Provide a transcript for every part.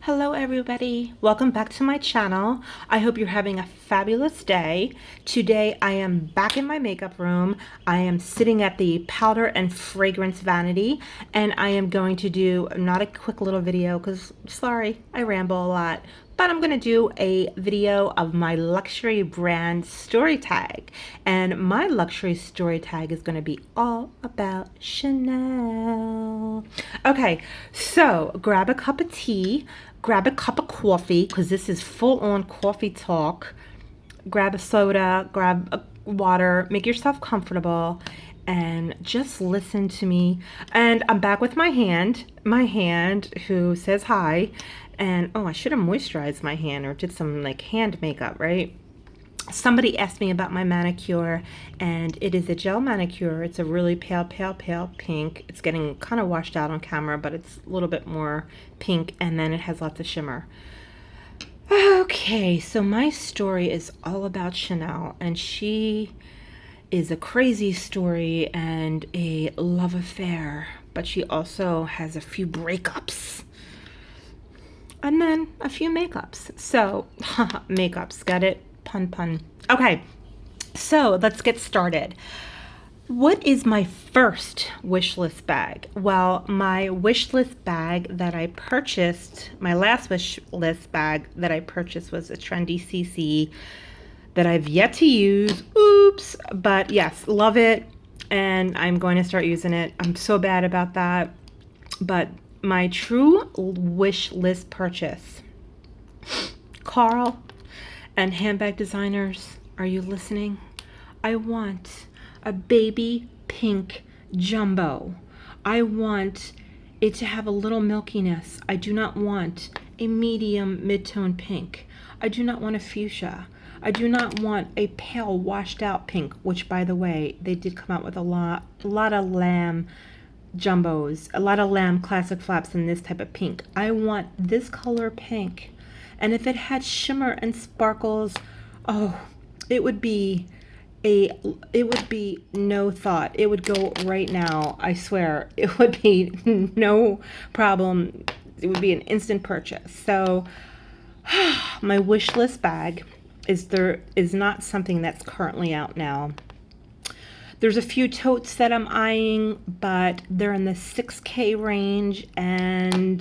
Hello everybody, welcome back to my channel. I hope you're having a fabulous day. Today I am back in my makeup room. I am sitting at the powder and fragrance vanity and I am going to do not a quick little video because sorry, I ramble a lot, but I'm going to do a video of my luxury brand story tag. And my luxury story tag is going to be all about Chanel. Okay, so grab a cup of tea, grab a cup of coffee, because this is full on coffee talk. Grab a soda, grab a water, make yourself comfortable, and just listen to me. And I'm back with my hand who says hi. And oh, I should have moisturized my hand or did some like hand makeup, right? Somebody asked me about my manicure, and it is a gel manicure. It's a really pale, pale, pale pink. It's getting kind of washed out on camera, but it's a little bit more pink, and then it has lots of shimmer. Okay, so my story is all about Chanel, and she is a crazy story and a love affair, but she also has a few breakups and then a few makeups. So, makeups, got it? Pun, pun. Okay, so let's get started. What is my first wish list bag? Well, my wish list bag that I purchased, my last wish list bag that I purchased was a trendy CC that I've yet to use. Oops. But yes, love it. And I'm going to start using it. I'm so bad about that. But my true wish list purchase, Carl and handbag designers, are you listening? I want a baby pink jumbo. I want it to have a little milkiness. I do not want a medium mid-tone pink. I do not want a fuchsia. I do not want a pale washed out pink, which by the way, they did come out with a lot of lamb jumbos, a lot of lamb classic flaps in this type of pink. I want this color pink. And if it had shimmer and sparkles, oh, it would be no thought. It would go right now. I swear, it would be no problem. It would be an instant purchase. So my wish list bag is not something that's currently out now. There's a few totes that I'm eyeing, but they're in the 6K range and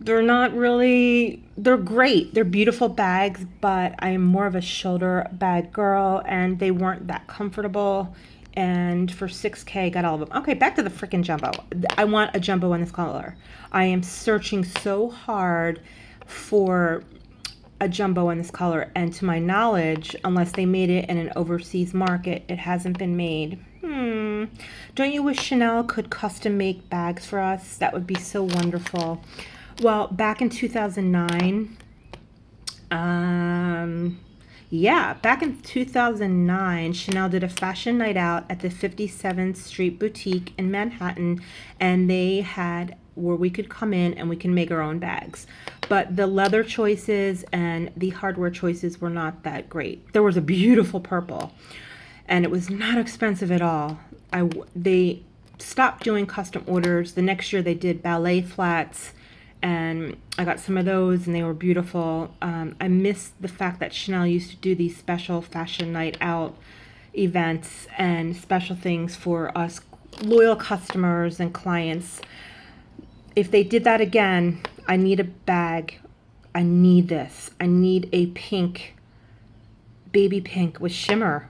they're not really, they're great. They're beautiful bags, but I am more of a shoulder bag girl and they weren't that comfortable. And for 6K, got all of them. Okay, back to the freaking jumbo. I want a jumbo in this color. I am searching so hard for a jumbo in this color, and to my knowledge, unless they made it in an overseas market, it hasn't been made. Don't you wish Chanel could custom make bags for us? That would be so wonderful. Well, back in 2009, back in 2009, Chanel did a fashion night out at the 57th Street Boutique in Manhattan, and they had where we could come in and we can make our own bags. But the leather choices and the hardware choices were not that great. There was a beautiful purple, and it was not expensive at all. They stopped doing custom orders. The next year they did ballet flats, and I got some of those, and they were beautiful. I miss the fact that Chanel used to do these special fashion night out events and special things for us loyal customers and clients. If they did that again, I need a bag. I need this. I need a pink, baby pink with shimmer.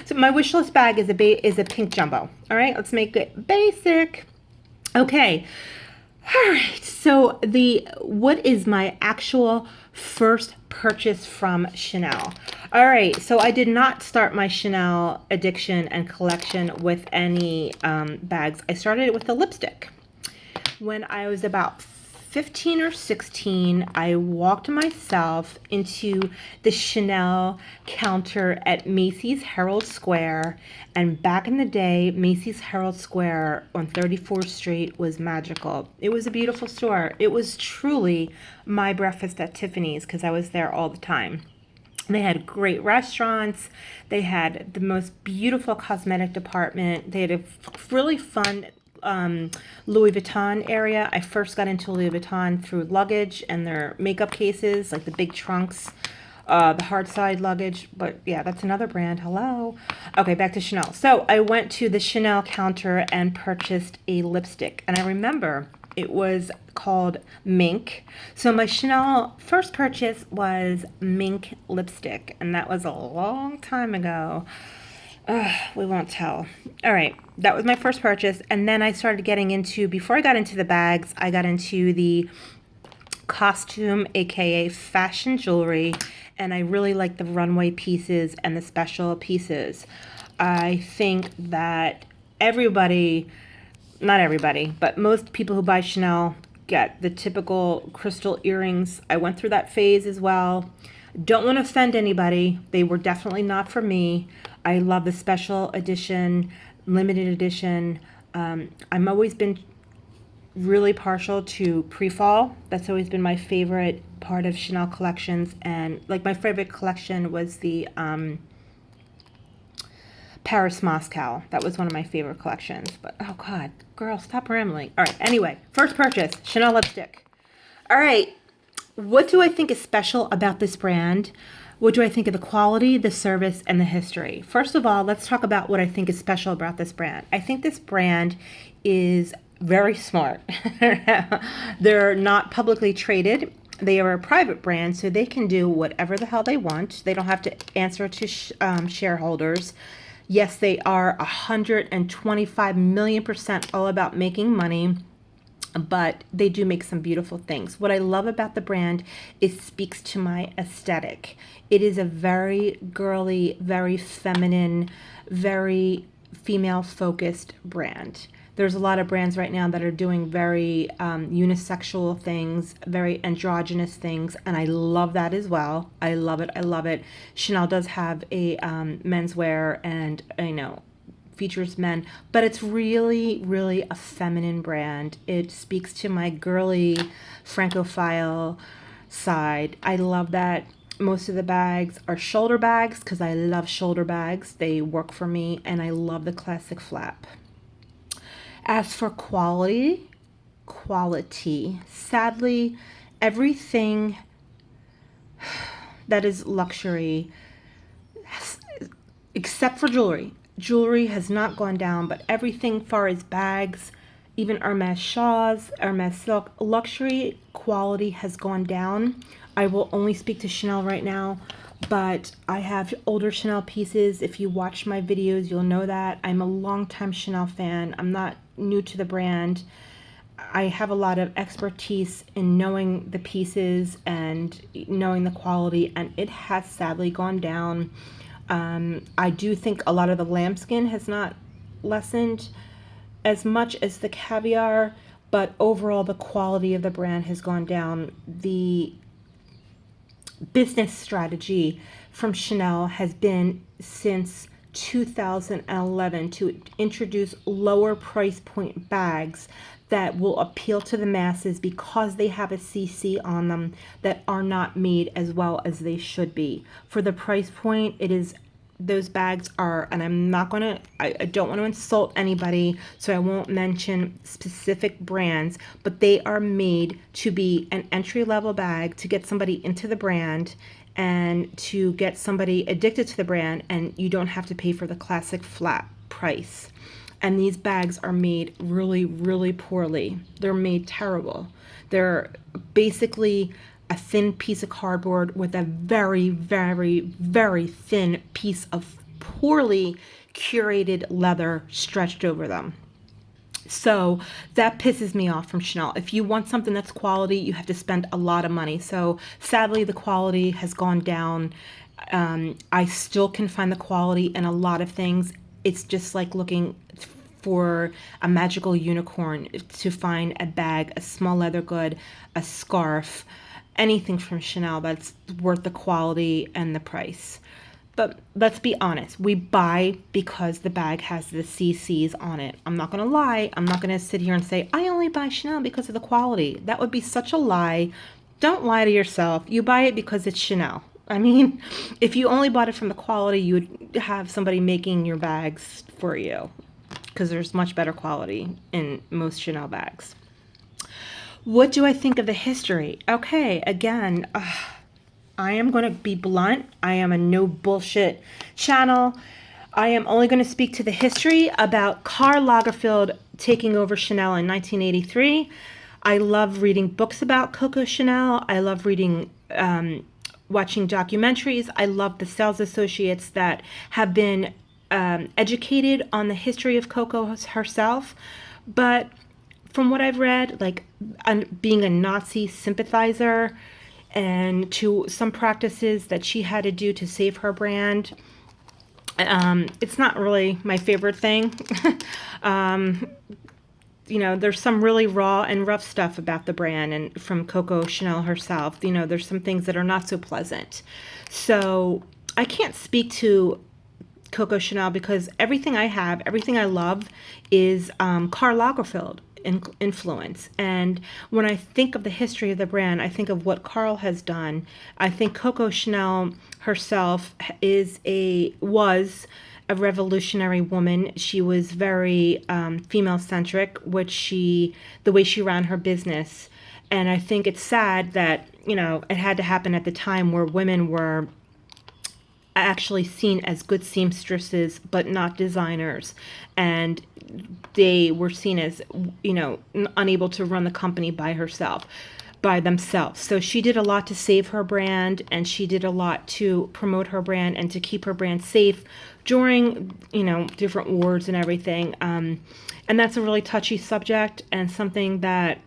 So my wish list bag is a pink jumbo. All right, let's make it basic. Okay. All right. So what is my actual first purchase from Chanel? All right. So I did not start my Chanel addiction and collection with any bags. I started it with a lipstick. When I was about 15 or 16, I walked myself into the Chanel counter at Macy's Herald Square. And back in the day, Macy's Herald Square on 34th Street was magical. It was a beautiful store. It was truly my breakfast at Tiffany's because I was there all the time. They had great restaurants. They had the most beautiful cosmetic department. They had a really fun Louis Vuitton area. I first got into Louis Vuitton through luggage and their makeup cases, like the big trunks, the hard side luggage. But yeah, that's another brand. Hello. Okay, back to Chanel. So I went to the Chanel counter and purchased a lipstick. And I remember it was called Mink. So my Chanel first purchase was Mink lipstick. And that was a long time ago. We won't tell. All right, that was my first purchase. And then I started getting into, before I got into the bags, I got into the costume, aka fashion jewelry, and I really like the runway pieces and the special pieces. I think that everybody, not everybody, but most people who buy Chanel get the typical crystal earrings. I went through that phase as well. Don't want to offend anybody. They were definitely not for me. I love the special edition, limited edition. I'm always been really partial to pre-fall. That's always been my favorite part of Chanel collections. And like my favorite collection was the Paris Moscow. That was one of my favorite collections. But oh God, girl, stop rambling. All right, anyway, first purchase, Chanel lipstick. All right, what do I think is special about this brand? What do I think of the quality, the service, and the history? First of all, let's talk about what I think is special about this brand. I think this brand is very smart. They're not publicly traded. They are a private brand, so they can do whatever the hell they want. They don't have to answer to shareholders. Yes, they are 125 million% all about making money, but they do make some beautiful things. What I love about the brand is it speaks to my aesthetic. It is a very girly, very feminine, very female-focused brand. There's a lot of brands right now that are doing very unisexual things, very androgynous things, and I love that as well. I love it. I love it. Chanel does have a menswear and, features men, but it's really, really a feminine brand. It speaks to my girly Francophile side. I love that. Most of the bags are shoulder bags because I love shoulder bags. They work for me, and I love the classic flap. As for quality, sadly, everything that is luxury, except for jewelry has not gone down, but everything far as bags, even Hermes shawls, Hermes silk, luxury quality has gone down. I will only speak to Chanel right now, but I have older Chanel pieces. If you watch my videos, you'll know that. I'm a longtime Chanel fan. I'm not new to the brand. I have a lot of expertise in knowing the pieces and knowing the quality, and it has sadly gone down. I do think a lot of the lambskin has not lessened as much as the caviar, but overall the quality of the brand has gone down. The business strategy from Chanel has been since 2011 to introduce lower price point bags that will appeal to the masses because they have a CC on them that are not made as well as they should be. For the price point, those bags are, and I don't want to insult anybody, so I won't mention specific brands, but they are made to be an entry-level bag to get somebody into the brand and to get somebody addicted to the brand, and you don't have to pay for the classic flat price. And these bags are made really, really poorly. They're made terrible. They're basically a thin piece of cardboard with a very, very, very thin piece of poorly curated leather stretched over them. So that pisses me off from Chanel. If you want something that's quality, you have to spend a lot of money. So sadly, the quality has gone down. I still can find the quality in a lot of things. It's just like looking for a magical unicorn to find a bag, a small leather good, a scarf, anything from Chanel that's worth the quality and the price. But let's be honest, we buy because the bag has the CCs on it. I'm not going to lie. I'm not going to sit here and say, I only buy Chanel because of the quality. That would be such a lie. Don't lie to yourself. You buy it because it's Chanel. I mean, if you only bought it from the quality, you would have somebody making your bags for you. because there's much better quality in most Chanel bags. What do I think of the history? Okay, again, I am going to be blunt. I am a no bullshit channel. I am only going to speak to the history about Karl Lagerfeld taking over Chanel in 1983. I love reading books about Coco Chanel. I love reading, watching documentaries. I love the sales associates that have been educated on the history of Coco herself. But from what I've read, like being a Nazi sympathizer and to some practices that she had to do to save her brand, it's not really my favorite thing. You know, there's some really raw and rough stuff about the brand and from Coco Chanel herself. You know, there's some things that are not so pleasant. So I can't speak to Coco Chanel because everything I have, everything I love is Karl Lagerfeld influence. And when I think of the history of the brand, I think of what Karl has done. I think Coco Chanel herself was a revolutionary woman. She was very female centric, the way she ran her business. And I think it's sad that, you know, it had to happen at the time where women were actually seen as good seamstresses, but not designers. And they were seen as, you know, unable to run the company by themselves. So she did a lot to save her brand, and she did a lot to promote her brand and to keep her brand safe during, you know, different wars and everything. And that's a really touchy subject and something that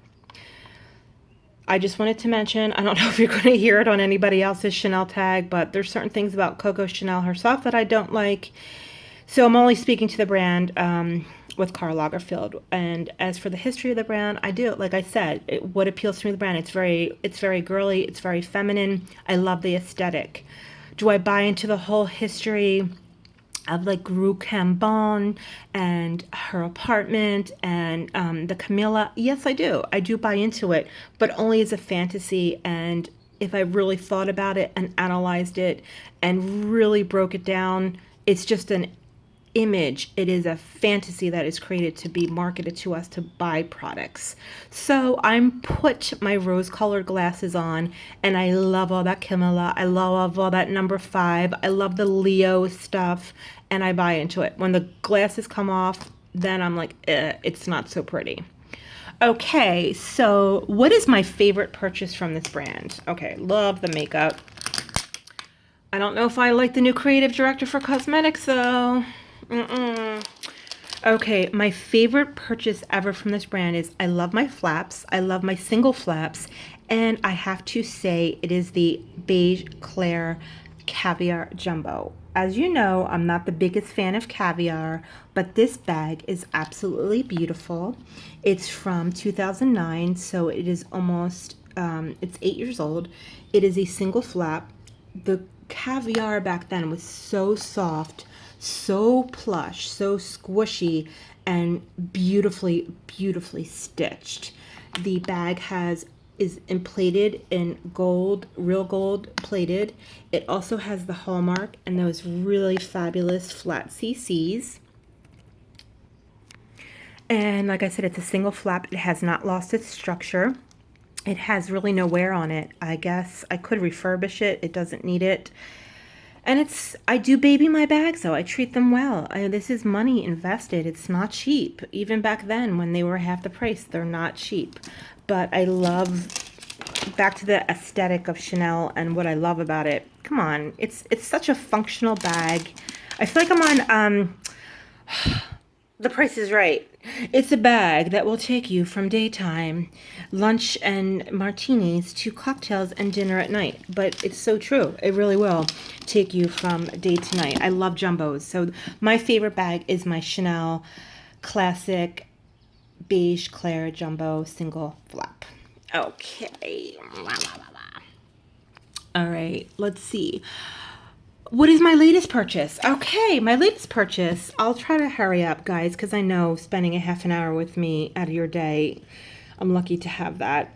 I just wanted to mention. I don't know if you're going to hear it on anybody else's Chanel tag, but there's certain things about Coco Chanel herself that I don't like. So I'm only speaking to the brand with Karl Lagerfeld. And as for the history of the brand, I do, like I said, what appeals to me the brand, it's very girly, it's very feminine. I love the aesthetic. Do I buy into the whole history of like Rue Cambon and her apartment and the Camilla? Yes, I do. I do buy into it, but only as a fantasy. And if I really thought about it and analyzed it and really broke it down, it's just an image. It is a fantasy that is created to be marketed to us to buy products. So I'm put my rose-colored glasses on, and I love all that Camilla. I love all that number 5. I love the Leo stuff, and I buy into it. When the glasses come off, then I'm like, it's not so pretty. Okay, so what is my favorite purchase from this brand? Okay, love the makeup. I don't know if I like the new creative director for cosmetics, though. Okay, my favorite purchase ever from this brand is I love my flaps. I love my single flaps. And I have to say it is the Beige Claire Caviar Jumbo. As you know, I'm not the biggest fan of caviar, but this bag is absolutely beautiful. It's from 2009, so it is almost, it's 8 years old. It is a single flap. The caviar back then was so soft, so plush, so squishy, and beautifully, beautifully stitched. The bag is emplated in gold, real gold plated. It also has the hallmark and those really fabulous flat CCs. And like I said, it's a single flap. It has not lost its structure. It has really no wear on it. I guess I could refurbish it. It doesn't need it. And I do baby my bags, though. I treat them well. This is money invested. It's not cheap. Even back then, when they were half the price, they're not cheap. But I love, back to the aesthetic of Chanel and what I love about it. Come on, it's such a functional bag. I feel like I'm on, The Price is Right. It's a bag that will take you from daytime, lunch and martinis to cocktails and dinner at night. But it's so true. It really will take you from day to night. I love jumbos. So my favorite bag is my Chanel Classic Beige Claire Jumbo Single Flap. Okay. All right. Let's see. What is my latest purchase? Okay, my latest purchase. I'll try to hurry up, guys, because I know spending a half an hour with me out of your day, I'm lucky to have that.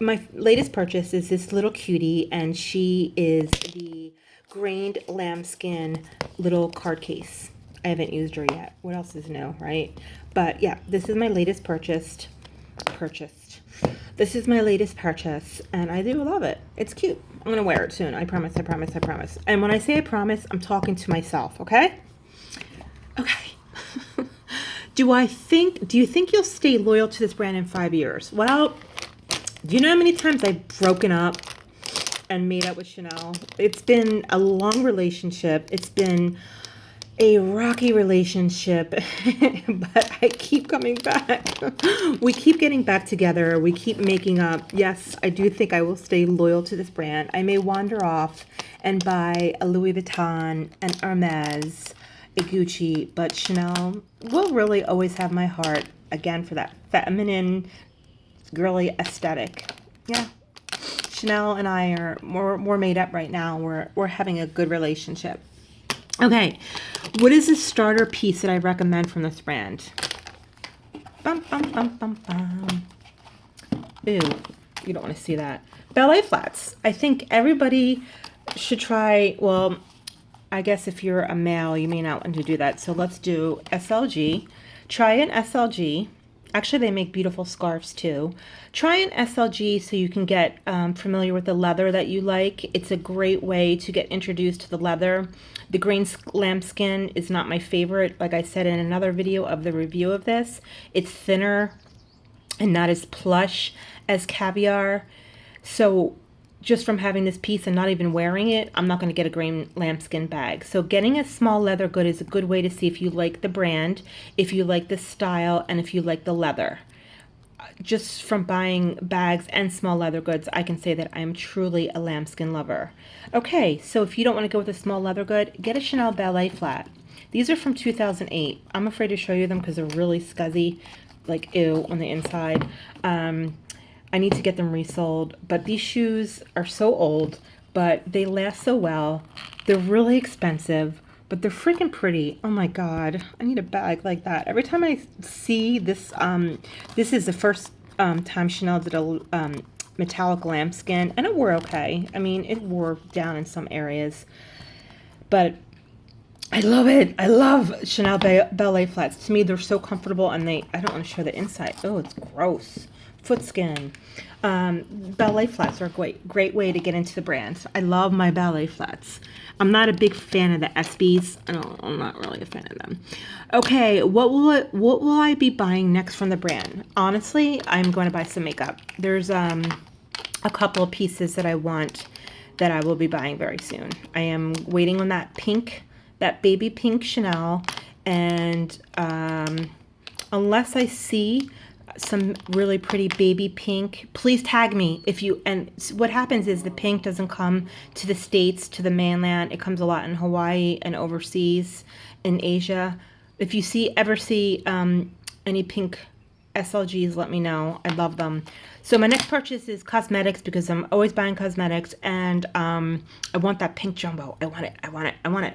My latest purchase is this little cutie, and she is the grained lambskin little card case. I haven't used her yet. What else is new, right? But yeah, this is my latest purchased. This is my latest purchase, and I do love it. It's cute. I'm going to wear it soon. I promise, I promise, I promise. And when I say I promise, I'm talking to myself, okay? Okay. Do you think you'll stay loyal to this brand in 5 years? Well, do you know how many times I've broken up and made up with Chanel? It's been a long relationship. It's been a rocky relationship, but I keep coming back. We keep getting back together. We keep making up. Yes, I do think I will stay loyal to this brand. I may wander off and buy a Louis Vuitton, an Hermes, a Gucci, but Chanel will really always have my heart, again, for that feminine, girly aesthetic. Yeah. Chanel and I are more made up right now. We're having a good relationship. Okay, what is the starter piece that I recommend from this brand? Bum, bum, bum, bum, bum. Ew, you don't want to see that. Ballet flats. I think everybody should try, well, I guess if you're a male, you may not want to do that. So let's do SLG. Try an SLG. Actually, they make beautiful scarves too. Try an SLG so you can get familiar with the leather that you like. It's a great way to get introduced to the leather. The green lambskin is not my favorite. Like I said in another video of the review of this, it's thinner and not as plush as caviar. So just from having this piece and not even wearing it, I'm not going to get a green lambskin bag. So getting a small leather good is a good way to see if you like the brand, if you like the style, and if you like the leather. Just from buying bags and small leather goods, I can say that I am truly a lambskin lover. Okay, so if you don't want to go with a small leather good, get a Chanel ballet flat. These are from 2008. I'm afraid to show you them because they're really scuzzy, like ew on the inside. I need to get them resold, but these shoes are so old, but they last so well. They're really expensive, but they're freaking pretty. Oh my God, I need a bag like that. Every time I see this, this is the first time Chanel did a metallic lambskin, and it wore okay. I mean, it wore down in some areas, but I love it. I love Chanel ballet flats. To me, they're so comfortable, and I don't want to show the inside. Oh, it's gross. Foot skin. Ballet flats are a great way to get into the brand. I love my ballet flats. I'm not a big fan of the SBs. I'm not really a fan of them. Okay, what will I be buying next from the brand? Honestly, I'm going to buy some makeup. There's a couple of pieces that I want that I will be buying very soon. I am waiting on that pink, that baby pink Chanel, and unless I see some really pretty baby pink, please tag me if you, and what happens is the pink doesn't come to the States, to the mainland. It comes a lot in Hawaii and overseas in Asia. If you ever see any pink SLGs, let me know. I love them. So my next purchase is cosmetics because I'm always buying cosmetics, and I want that pink jumbo. I want it. I want it. I want it.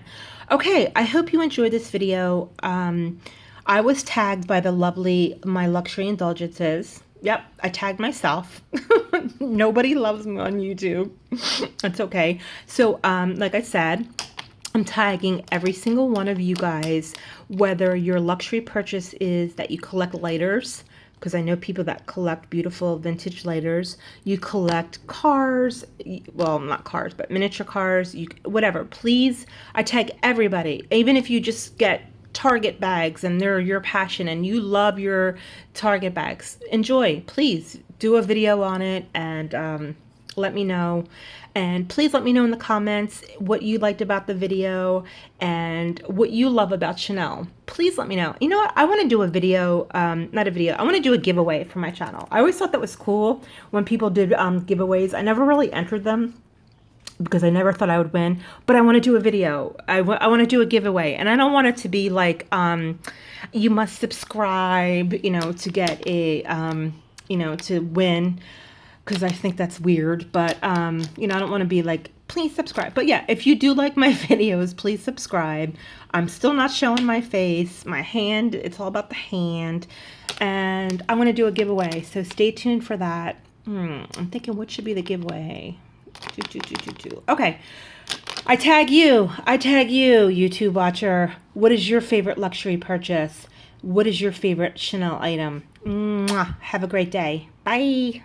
Okay, I hope you enjoyed this video. I was tagged by the lovely My Luxury Indulgences. Yep, I tagged myself. Nobody loves me on YouTube. That's okay. So, like I said, I'm tagging every single one of you guys, whether your luxury purchase is that you collect lighters, because I know people that collect beautiful vintage lighters. You collect cars, well, not cars, but miniature cars, whatever. Please, I tag everybody, even if you just get Target bags and they're your passion and you love your Target bags. Enjoy. Please do a video on it and let me know. And please let me know in the comments what you liked about the video and what you love about Chanel. Please let me know. You know what? I want to do a video, not a video, I want to do a giveaway for my channel. I always thought that was cool when people did giveaways. I never really entered them because I never thought I would win, but I want to do a video. I want to do a giveaway, and I don't want it to be like, you must subscribe, to get a, to win, because I think that's weird, but, I don't want to be like, please subscribe. But yeah, if you do like my videos, please subscribe. I'm still not showing my face, my hand, it's all about the hand, and I want to do a giveaway, so stay tuned for that. I'm thinking, what should be the giveaway? Okay. I tag you. YouTube watcher. What is your favorite luxury purchase? What is your favorite Chanel item? Mwah. Have a great day. Bye.